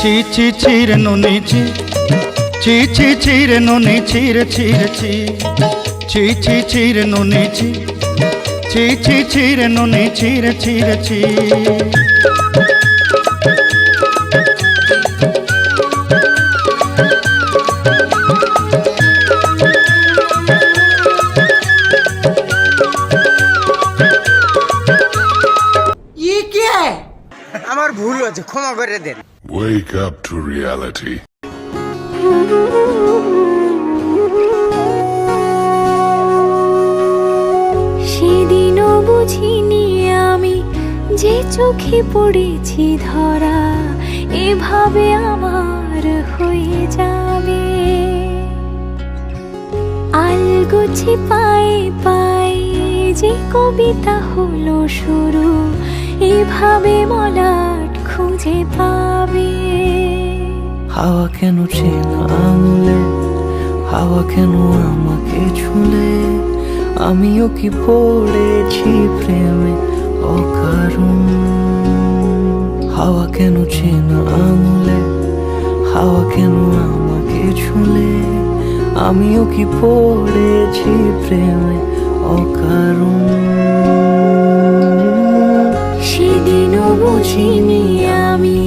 ছি ছি ছিরে নুনি ছি ছি ছি ছিরে নুনি ছিরে ছিরে ছি ছি ছি ছিরে নুনি ছি ছি ছি ছিরে নুনি ছিরে ছিরে ছি আমার ভুল হয়েছে, ক্ষমা করে দেন। Wake up to reality. সেদিনও বুঝিনি আমি যে চোখে পড়েছি ধরা এভাবে আমার হয়ে যাবে। আলগোছে পায়ে পায়ে যে কবিতা হলো শুরু এভাবে মলাট খুঁজে পাবে। হাওয়া কেন চেনা আঙুলে, হাওয়া কেন আমাকে ছুলে, আমিও কি পড়েছি প্রেমে অকারণ। হাওয়া কেন চেনা আঙুলে, হাওয়া কেন আমাকে ছুলে, আমিও কি পড়েছি প্রেমে অকারণ। সেদিনও বুঝিনি আমি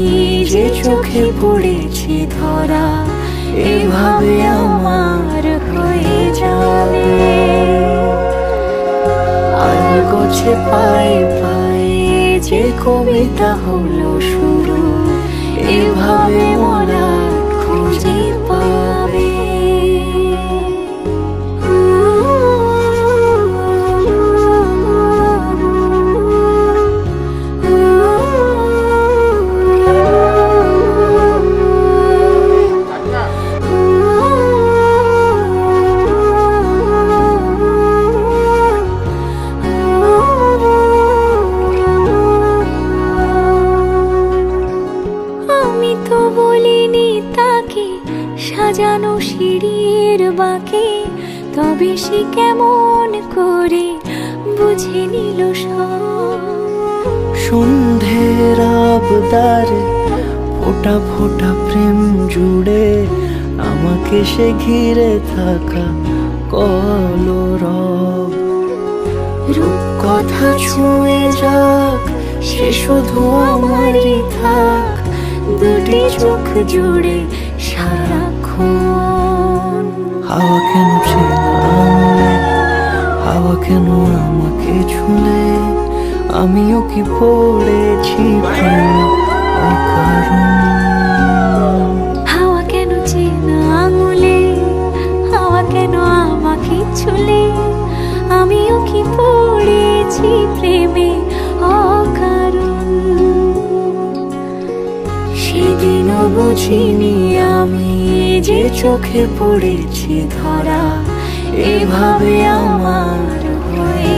যে চোখে পড়েছি ধরা এভাবে আমার হয়ে যাবে। আলগোছে পায়ে পায়ে যে কবিতা হলো শুরু এভাবে মরা খুঁজে পাবে। সাজানো সিঁড়ির বাঁকে তবে সে কেমন করে বুঝে নিল সব। সন্ধ্যের আবদারে ফোটা ফোটা প্রেম জুড়ে আমাকে সে ঘিরে থাকা কলরব। রূপকথা ছুঁয়ে যাক সে শুধু আমারই থাক দুটি চোখ জুড়ে সারাক্ষণ। হাওয়া কেন চেনা আঙুলে, হাওয়া কেন আমাকে ছুলে, আমিও কি পড়েছি প্রেমে অকারণ। হাওয়া কেন চেনা আঙুলে, হাওয়া কেন আমাকে ছুলে, আমিও কি পড়েছি প্রেমে অকারণ। সেদিনও বুঝিনি আমি যে চোখে পড়েছি ধরা এভাবে আমার হয়ে